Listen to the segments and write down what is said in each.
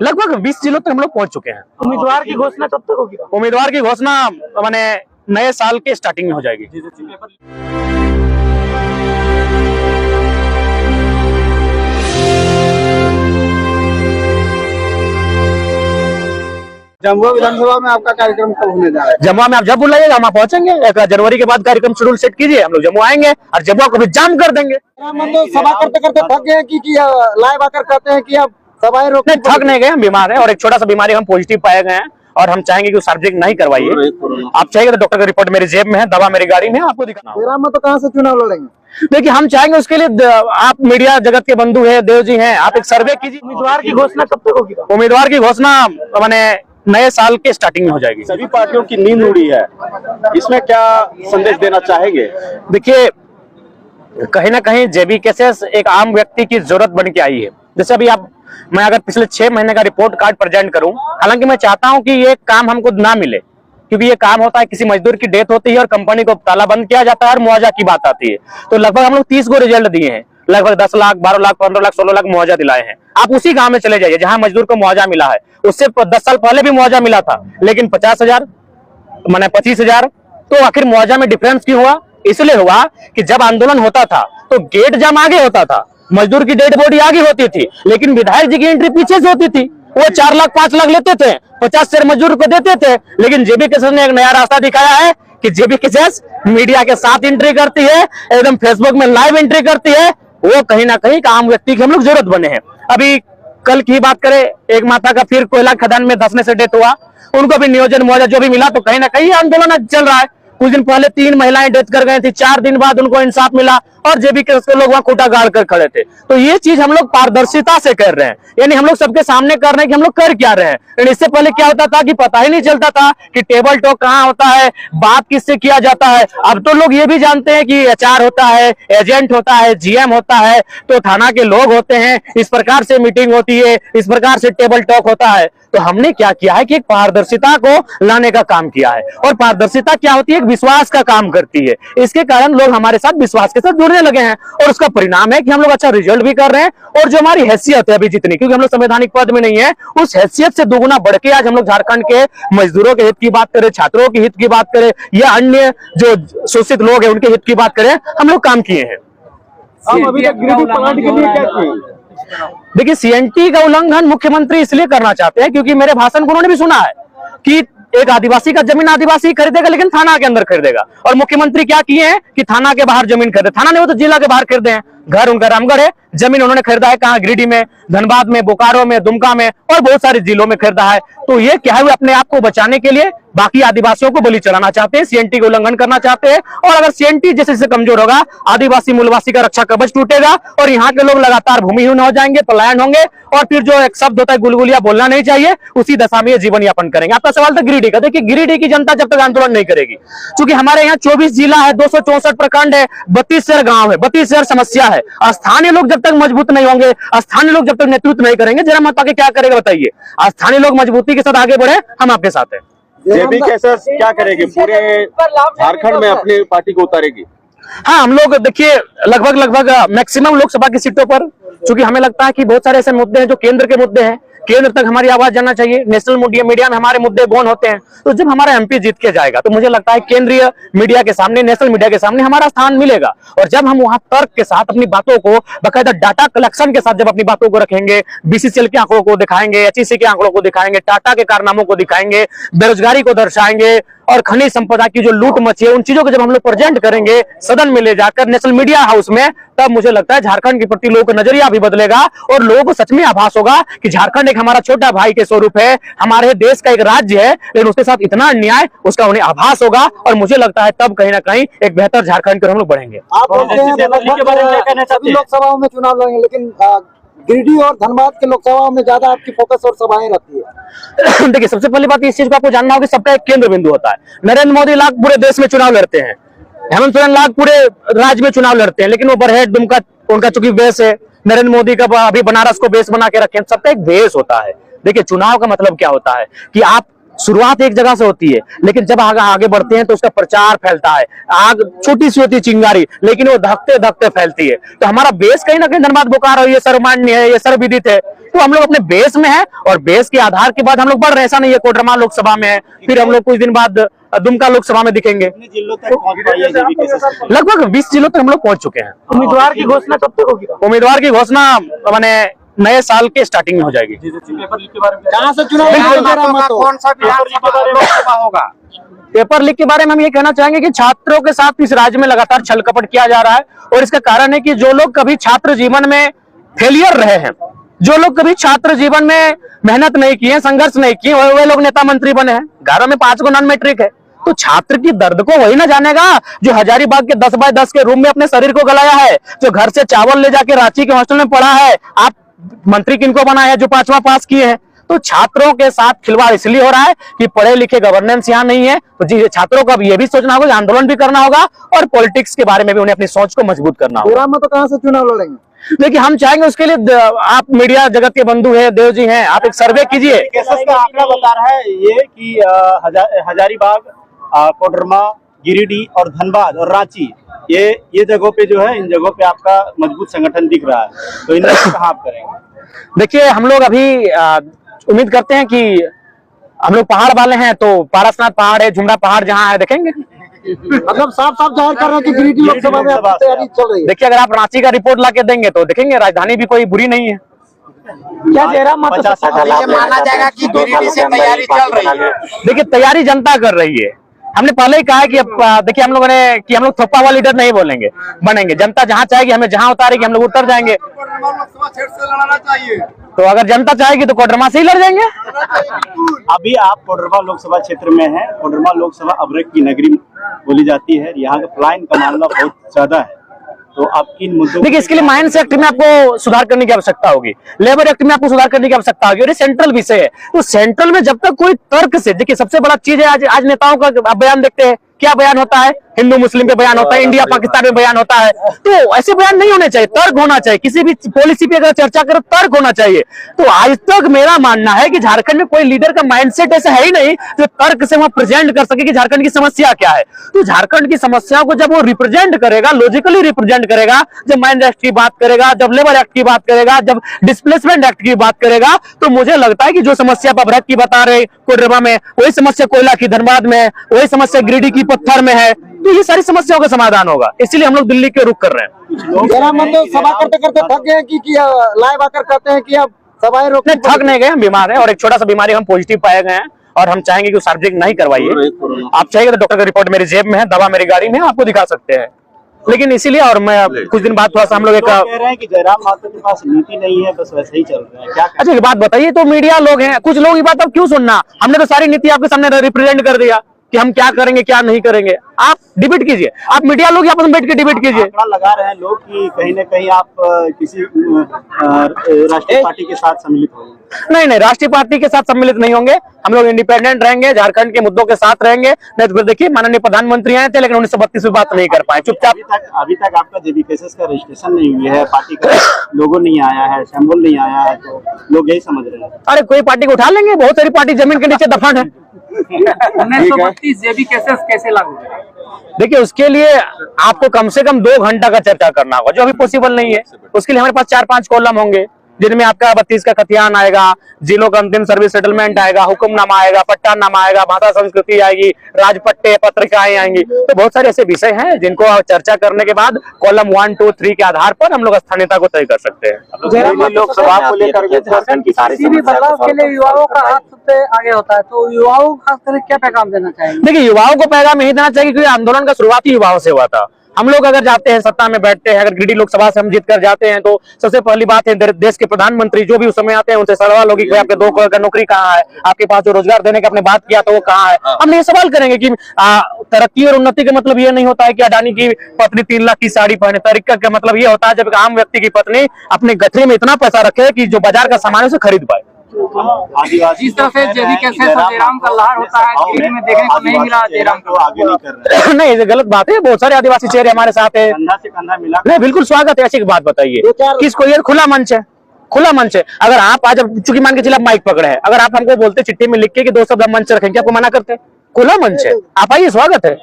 लगभग 20 जिलों तक हम लोग पहुंच चुके हैं। उम्मीदवार की घोषणा कब तक होगी? उम्मीदवार की घोषणा माने नए साल के स्टार्टिंग में हो जाएगी। जमुआ विधानसभा में आपका कार्यक्रम कब होने जा रहा है? जमुआ में आप जब बुलाइएगा हम पहुंचेंगे। 1 जनवरी के बाद कार्यक्रम शेड्यूल सेट कीजिए, हम लोग जमुआ आएंगे और जमुआ को भी जाम कर देंगे। सभा करते करते थक गए कि लाइव आकर कहते हैं कि अब सभाएं रोक। नहीं, थक नहीं गए, हम बीमार हैं और एक छोटा सा बीमारी हम पॉजिटिव पाए गए हैं और हम चाहेंगे कि सार्वजनिक नहीं करवाइए। आप चाहिए तो डॉक्टर का रिपोर्ट मेरी जेब में है, दवा मेरी गाड़ी में है, आपको दिखाना। 13 में तो कहाँ से चुनाव लड़ेंगे? देखिए हम चाहेंगे उसके लिए आप मीडिया जगत के बंधु हैं, देव जी हैं, आप एक सर्वे कीजिए। उम्मीदवार की घोषणा कब तक होगी? उम्मीदवार की घोषणा माने नए साल के स्टार्टिंग में हो जाएगी। सभी पार्टियों की नींद उड़ी है, इसमें क्या संदेश देना चाहेंगे? देखिए कहीं ना कहीं जेबी केसेस एक आम व्यक्ति की जरूरत बन के आई है। जैसे अभी मैं अगर पिछले 6 महीने का रिपोर्ट कार्ड प्रेजेंट करूं, हालांकि मैं चाहता हूं कि ये काम हमको ना मिले, क्योंकि ये काम होता है किसी मजदूर की डेथ होती है और कंपनी को ताला बंद किया जाता है और मुआवजा की बात आती है। तो लगभग हम लोग 30 को रिजल्ट दिए हैं, लगभग 10 लाख 12 लाख 15 लाख 16 लाख मुआवजा दिलाए हैं। आप उसी गांव में चले जाइए जहां मजदूर को मुआवजा मिला है, उससे 10 साल पहले भी मुआवजा मिला था, लेकिन 50,000 माने 25,000। तो आखिर मुआवजा में डिफरेंस क्यों हुआ? इसलिए हुआ कि जब आंदोलन होता था तो गेट जाम आगे होता था, मजदूर की डेड बॉडी आगे होती थी, लेकिन विधायक जी की एंट्री पीछे से होती थी। वो 4 लाख 5 लाख लेते थे, 50 शेयर मजदूर को देते थे। लेकिन जेबी केसेस ने एक नया रास्ता दिखाया है कि जेबी केसेस मीडिया के साथ एंट्री करती है, एकदम फेसबुक में लाइव एंट्री करती है। वो कहीं ना कहीं आम व्यक्ति की हम लोग जरूरत बने हैं। अभी कल की बात करें, एक माता का फिर कोयला खदान में धंसने से डेथ हुआ, उनको भी नियोजन मुआवजा जो भी मिला, तो कहीं ना कहीं आंदोलन चल रहा है। कुछ दिन पहले 3 महिलाएं डेथ कर गई थी, 4 दिन बाद उनको इंसाफ मिला और जेबी के लोग वहां खूंटा गाड़ कर खड़े थे। तो ये चीज हम लोग पारदर्शिता से कर रहे हैं, यानी हम लोग सबके सामने कर रहे हैं कि हम लोग कर क्या रहे हैं। लेकिन इससे पहले क्या होता था कि पता ही नहीं चलता था कि टेबल टॉक कहाँ होता है, बात किससे किया जाता है। अब तो लोग ये भी जानते हैं कि एचआर होता है, एजेंट होता है, जीएम होता है, तो थाना के लोग होते हैं, इस प्रकार से मीटिंग होती है, इस प्रकार से टेबल टॉक होता है। तो हमने क्या किया है कि एक पारदर्शिता को लाने का काम किया है। और पारदर्शिता क्या होती है? एक विश्वास का काम करती है। इसके कारण लोग हमारे साथ विश्वास के साथ जुड़ने लगे हैं और उसका परिणाम है कि हम लोग अच्छा रिजल्ट भी कर रहे हैं। और जो हमारी हैसियत है अभी जितनी, क्योंकि हम लोग संवैधानिक पद में नहीं है, उस हैसियत से दोगुना बढ़ के आज हम लोग झारखंड के मजदूरों के हित की बात करें, छात्रों के हित की बात करें या अन्य जो शोषित लोग हैं उनके हित की बात करें, हम लोग काम किए हैं। अभी तक गिरिडीह प्लांट के लिए क्या किए? देखिए सीएनटी का उल्लंघन मुख्यमंत्री इसलिए करना चाहते हैं क्योंकि मेरे भाषण को उन्होंने भी सुना है कि एक आदिवासी का जमीन आदिवासी खरीदेगा, लेकिन थाना के अंदर खरीदेगा। और मुख्यमंत्री क्या किए हैं कि थाना के बाहर जमीन खरीदे। थाना नहीं, वो तो जिला के बाहर खरीदे हैं। घर उनका रामगढ़ है, जमीन उन्होंने खरीदा है कहाँ? गिरिडीह में, धनबाद में, बोकारो में, दुमका में और बहुत सारे जिलों में खरीदा है। तो ये क्या है, वो अपने आप को बचाने के लिए बाकी आदिवासियों को बलि चढ़ाना चाहते हैं, सीएनटी का उल्लंघन करना चाहते हैं। और अगर सीएनटी जैसे जैसे कमजोर होगा, आदिवासी मूलवासी का रक्षा कवच टूटेगा और यहाँ के लोग लगातार भूमिहीन हो जाएंगे, पलायन होंगे और फिर जो एक शब्द होता है गुलगुलिया बोलना नहीं चाहिए, उसी दशा में जीवन यापन करेंगे। आपका सवाल था गिरिडीह का। देखिए गिरिडीह की जनता जब तक आंदोलन नहीं करेगी, क्योंकि हमारे यहाँ 24 जिला है, 264 प्रखंड है, 32 शहर गांव है, 32 शहर समस्या है। स्थानीय लोग जब तक मजबूत नहीं होंगे, स्थानीय लोग जब तक नेतृत्व नहीं करेंगे, जरा मत आगे क्या करेगा बताइए। स्थानीय लोग मजबूती के साथ आगे बढ़े, हम आपके साथ हैं। जेबी केसेस क्या करेगी? पूरे झारखंड में अपनी पार्टी को उतारेगी? हाँ, हम लोग देखिए लगभग मैक्सिमम लोकसभा की सीटों पर, क्योंकि हमें लगता है कि बहुत सारे ऐसे मुद्दे हैं जो केंद्र के मुद्दे हैं, केंद्र तक हमारी आवाज जाना चाहिए। नेशनल मीडिया में हमारे मुद्दे गौन होते हैं, तो जब हमारा एमपी जीत के जाएगा तो मुझे लगता है केंद्रीय मीडिया के सामने, नेशनल मीडिया के सामने हमारा स्थान मिलेगा। और जब हम वहां तर्क के साथ अपनी बातों को बाकायदा डाटा कलेक्शन के साथ जब अपनी बातों को रखेंगे, बीसीसीएल के आंकड़ों को दिखाएंगे, एचईसी के आंकड़ों को दिखाएंगे, टाटा के कारनामों को दिखाएंगे, बेरोजगारी को दर्शाएंगे और खनिज संपदा की जो लूट मची है, उन चीजों को जब हम लोग प्रेजेंट करेंगे सदन में ले जाकर नेशनल मीडिया हाउस में, तब मुझे लगता है झारखंड के प्रति लोगों का नजरिया भी बदलेगा और लोगों को सच में आभास होगा कि झारखंड एक हमारा छोटा भाई के स्वरूप है, हमारे देश का एक राज्य है, लेकिन उसके साथ इतना अन्याय, उसका उन्हें आभास होगा। और मुझे लगता है तब कहीं ना कहीं एक बेहतर झारखंड के हम लोग बढ़ेगे। आप सभी लोकसभाओं में चुनाव लड़ेंगे, लेकिन गिरिडीह और धनबाद के लोकसभा में ज्यादा आपकी फोकस और सभाएं रहती है। देखिए सबसे पहली बात इस चीज को आपको जानना होगा कि सबका एक केंद्र बिंदु होता है। नरेंद्र मोदी लाख पूरे देश में चुनाव लड़ते हैं, हेमंत सोरेन लाख पूरे राज्य में चुनाव लड़ते हैं, लेकिन वो बरहेट दुमका उनका चूंकि बेस है, नरेंद्र मोदी का अभी बनारस को बेस बना के रखे, सबका एक बेस होता है। देखिए चुनाव का मतलब क्या होता है कि आप शुरुआत एक जगह से होती है, लेकिन जब आगे बढ़ते हैं तो उसका प्रचार फैलता है। आग छोटी सी होती है चिंगारी, लेकिन वो धकते धकते फैलती है। तो हमारा बेस कहीं ना कहीं धनबाद बोकारो है, ये सर्वमान्य है, ये सर्वविदित है। तो हम लोग अपने बेस में है और बेस के आधार के बाद हम लोग बढ़ रहे हैं। ऐसा नहीं है कोडरमा लोकसभा में है, फिर हम लोग कुछ दिन बाद दुमका लोकसभा में दिखेंगे। जिलों तक पहुंच पाई है जेबी केसेस? लगभग 20 जिलों तक हम लोग पहुंच चुके हैं। उम्मीदवार की घोषणा कब तक होगी? उम्मीदवार की घोषणा मैंने नए साल के स्टार्टिंग में हो जाएगी। कहाँ से चुनाव कौन सा लोकसभा होगा? पेपर लीक के बारे में हम ये कहना चाहेंगे कि छात्रों के साथ इस राज्य में लगातार छल कपट किया जा रहा है, और इसका कारण है कि जो लोग कभी छात्र जीवन में फेलियर रहे हैं, जो लोग कभी छात्र जीवन में मेहनत नहीं किए, संघर्ष नहीं किए, वे लोग नेता मंत्री बने हैं। घरों में 5 को नॉन मैट्रिक है। तो छात्र की दर्द को वही ना जानेगा जो हजारीबाग के 10x10 के रूम में अपने शरीर को गलाया है, जो घर से चावल ले जाके रांची के हॉस्टल में पढ़ा है। आप मंत्री किनको बनाए हैं? जो 5वां पास किए हैं। तो छात्रों के साथ खिलवाड़ इसलिए हो रहा है कि पढ़े लिखे गवर्नेंस यहाँ नहीं है। तो जी छात्रों को अब ये भी सोचना होगा, आंदोलन भी करना होगा और पॉलिटिक्स के बारे में भी उन्हें अपनी सोच को मजबूत करना होगा। में तो कहाँ से चुनाव लड़ेंगे? देखिए हम चाहेंगे उसके लिए आप मीडिया जगत के बंधु हैं, देव जी हैं, आप एक सर्वे कीजिए। केसेस का आंकड़ा बता रहा है ये कि हजारीबाग, कोडरमा, गिरिडीह और धनबाद और रांची, ये जगहों पे जो है, इन जगहों पे आपका मजबूत संगठन दिख रहा है। तो इन्हें कहाँ आप करेंगे? देखिए हम लोग अभी उम्मीद करते हैं कि हम लोग पहाड़ वाले हैं, तो पारसनाथ पहाड़ है, झुमरा पहाड़ जहाँ है देखेंगे। मतलब साफ साफ जाहिर कर रहे हैं कि गिरिडीह लोकसभा में आपकी तैयारी चल रही है। देखिए अगर आप रांची का रिपोर्ट ला के देंगे तो देखेंगे राजधानी भी कोई बुरी नहीं है। क्या जयराम माना जाएगा कि गिरिडीह से तैयारी चल रही है? देखिए तैयारी जनता कर रही है। हमने पहले ही कहा है कि देखिए हम लोगों ने कि हम लोग थोपा हुआ लीडर नहीं बोलेंगे, बनेंगे। जनता जहां चाहेगी, हमें जहां उतारेगी हम लोग उतर जाएंगे। तो अगर जनता चाहेगी तो कोडरमा से ही लड़ जाएंगे। अभी आप कोडरमा लोकसभा क्षेत्र में हैं। कोडरमा लोकसभा अभ्रक की नगरी बोली जाती है। यहाँ का पलायन का मामला बहुत ज्यादा है। तो आप किन मुद्दों? देखिए इसके लिए माइंस एक्ट में आपको सुधार करने की आवश्यकता होगी, लेबर एक्ट में आपको सुधार करने की आवश्यकता होगी, और ये सेंट्रल विषय है। तो सेंट्रल में जब तक कोई तर्क से, देखिए सबसे बड़ा चीज है आज नेताओं का आप बयान देखते हैं, क्या बयान होता है? हिंदू मुस्लिम पे बयान होता है, इंडिया पाकिस्तान में बयान होता है। तो ऐसे बयान नहीं होने चाहिए, तर्क होना चाहिए। किसी भी पॉलिसी पे अगर चर्चा करें तर्क होना चाहिए। तो आज तक मेरा मानना है कि झारखंड में कोई लीडर का माइंडसेट ऐसा है ही नहीं जो तर्क से वहां प्रेजेंट कर सके कि झारखंड की समस्या क्या है। तो झारखंड की समस्याओं को जब वो रिप्रेजेंट करेगा, लॉजिकली रिप्रेजेंट करेगा, जब माइंड एक्ट की बात करेगा, जब लेबर एक्ट की बात करेगा, जब डिस्प्लेसमेंट एक्ट की बात करेगा, तो मुझे लगता है कि जो समस्या आप अभ्रक की बता रहे कोडरमा में, वही समस्या कोयला की धनबाद में है, वही समस्या गिरिडीह की पत्थर में है। तो ये सारी समस्याओं का समाधान होगा। इसीलिए हम लोग दिल्ली के रुख कर रहे हैं। सभा करते करते थक गए कि लाइव आकर कहते हैं कि अब सभाएं रोकने? थक नहीं गए, हम बीमार हैं और एक छोटा सा बीमारी हम पॉजिटिव पाए गए हैं, और हम चाहेंगे कि सार्वजनिक नहीं करवाइए। आप चाहिए तो डॉक्टर का रिपोर्ट मेरी जेब में है, दवा मेरी गाड़ी में है, आपको दिखा सकते हैं। लेकिन इसीलिए, और मैं कुछ दिन बाद थोड़ा सा हम लोग कह रहे हैं कि जयराम माता के पास नीति नहीं है, बस वैसे ही चल रहे हैं। क्या? अच्छा एक बात बताइए, तो मीडिया लोग हैं, कुछ लोग ये बात अब क्यों सुनना? हमने तो सारी नीति आपके सामने रिप्रेजेंट कर दिया कि हम क्या करेंगे क्या नहीं करेंगे। आप डिबेट कीजिए, आप मीडिया लोग आपस में बैठ के डिबेट कीजिए। आंकड़ा लगा रहे हैं लोग कि कहीं न कहीं आप किसी राष्ट्रीय पार्टी के साथ सम्मिलित होंगे। नहीं, राष्ट्रीय पार्टी के साथ सम्मिलित नहीं होंगे। हम लोग इंडिपेंडेंट रहेंगे, झारखंड के मुद्दों के साथ रहेंगे। नहीं तो फिर देखिए माननीय प्रधानमंत्री आए थे लेकिन 1932 में बात नहीं कर पाए, चुपचाप। अभी तक आपका जेबी केसेस का रजिस्ट्रेशन नहीं हुआ है, पार्टी का लोगो नहीं आया है, सिंबल नहीं आया है, तो लोग यही समझ रहे हैं। अरे कोई पार्टी को उठा लेंगे, बहुत सारी पार्टी जमीन के नीचे दफन है। 1932 जेबी केसेस कैसे लागू करें? देखिए उसके लिए आपको कम से कम 2 घंटा का चर्चा करना होगा, जो अभी पॉसिबल नहीं है। उसके लिए हमारे पास 4-5 कॉलम होंगे, जिनमें आपका 32 का खतियान आएगा, जिलों का अंतिम सर्विस सेटलमेंट आएगा, हुक्मनामा आएगा, पट्टानामा आएगा, भाषा संस्कृति आएगी, राजपट्टे पत्रिकाएं आएंगी। तो बहुत सारे ऐसे विषय हैं जिनको चर्चा करने के बाद कॉलम 1, 2, 3 के आधार पर हम लोग स्थानीयता को तय कर सकते हैं। लोकसभा को लेकर किसी भी बदलाव के लिए युवाओं का हाथ सबसे आगे होता है, तो युवाओं को खास करके क्या पैगाम देना चाहेंगे? देखिए युवाओं को पैगाम यही देना चाहिए क्योंकि आंदोलन का शुरुआत ही युवाओं से हुआ था। हम लोग अगर जाते हैं सत्ता में बैठते हैं, अगर गिरिडीह लोकसभा से हम जीत कर जाते हैं, तो सबसे पहली बात है देश के प्रधानमंत्री जो भी उस समय आते हैं उनसे सवाल होगी कि आपके 2 करोड़ का नौकरी कहाँ है, आपके पास जो रोजगार देने का आपने बात किया तो वो कहाँ है। हम ये सवाल करेंगे कि तरक्की और उन्नति का मतलब ये नहीं होता है कि अडानी की पत्नी 3 लाख की साड़ी पहने। तरक्की का मतलब ये होता है जब एक आम व्यक्ति की पत्नी अपने गठरी में इतना पैसा रखे कि जो बाजार का सामान है उसे खरीद पाए। जिस तरह से जेबी केसेस जयराम का लहर होता है, गिरिडीह में देखने को नहीं मिला जयराम को आगे नहीं कर रहे हैं। नहीं, ये गलत बात है। बहुत सारे आदिवासी चेहरे हमारे साथ है। कंधा से कंधा मिला। नहीं, बिल्कुल स्वागत है। ऐसी बात बताइए, किसको? ये खुला मंच है, खुला मंच है। अगर आप आज चूंकि मान के चलिए आप माइक पकड़े हैं, अगर आप हमको बोलते चिट्ठी में लिख के कि 2 शब्द मंच रखेंगे, क्या आपको मना करते? खुला मंच है, आप आइए, स्वागत है,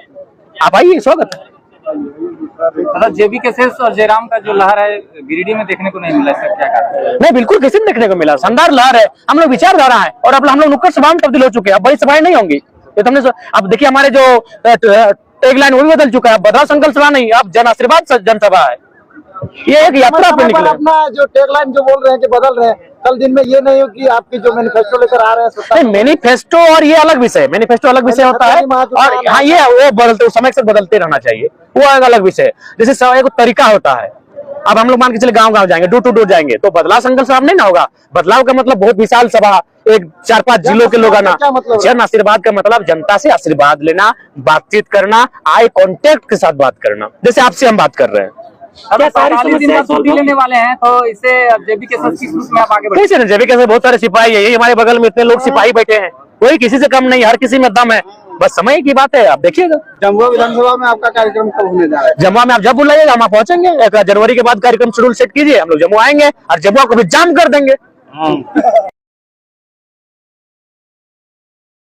आप आइए, स्वागत है। मतलब जेबी केसेस और जयराम का जो लहर है गिरिडीह में देखने को नहीं मिला, सर क्या कहते हैं? नहीं, बिल्कुल किसी ने देखने को मिला, शानदार लहर है। हम लोग विचारधारा है और अब हम लोग नुक्कड़ सभा में तब्दील हो चुके हैं। अब बड़ी सभाएं नहीं होंगी, ये तो हमने अब देखिए हमारे जो टैगलाइन वो भी बदल चुका है। बदला संकल्प सभा नहीं, अब जन आशीर्वाद जनसभा है। ये एक यात्रा पे निकले। अपना जो टैगलाइन जो बोल रहे हैं कि बदल रहे हैं, कल दिन में ये नहीं हो कि आपकी जो मैनिफेस्टो लेकर आ रहे हैं नहीं, मैनिफेस्टो और ये अलग विषय, मैनिफेस्टो अलग विषय होता है और हाँ ये वो बदलते समय से बदलते रहना चाहिए, वो एक अलग विषय है। जैसे एक तरीका होता है, अब हम लोग मान के चले गांव-गांव जाएंगे, डोर टू डोर जाएंगे, तो बदलाव संकल्प सभा नहीं ना होगा। बदलाव का मतलब बहुत विशाल सभा, एक 4-5 जिलों के लोग आना। जन आशीर्वाद का मतलब जनता से आशीर्वाद लेना, बातचीत करना, आई कांटेक्ट के साथ बात करना, जैसे आपसे हम बात कर रहे हैं। क्या सारी दिन का छुट्टी लेने वाले हैं, तो इससे जेबी केसेस किस रूप में आप आगे बढ़े? कैसे ना, जेबी कैसे बहुत सारे सिपाही है, यही हमारे बगल में इतने लोग सिपाही बैठे हैं, कोई किसी से कम नहीं, हर किसी में दम है, बस समय की बात है, आप देखिएगा। जमुआ विधानसभा में आपका कार्यक्रम कब होने जा रहा है? जमुआ में आप जब बुलाइएगा हम पहुंचेंगे। 1 जनवरी के बाद कार्यक्रम शेड्यूल सेट कीजिए, हम लोग जम्मू आएंगे और जमुआ को भी जाम कर देंगे।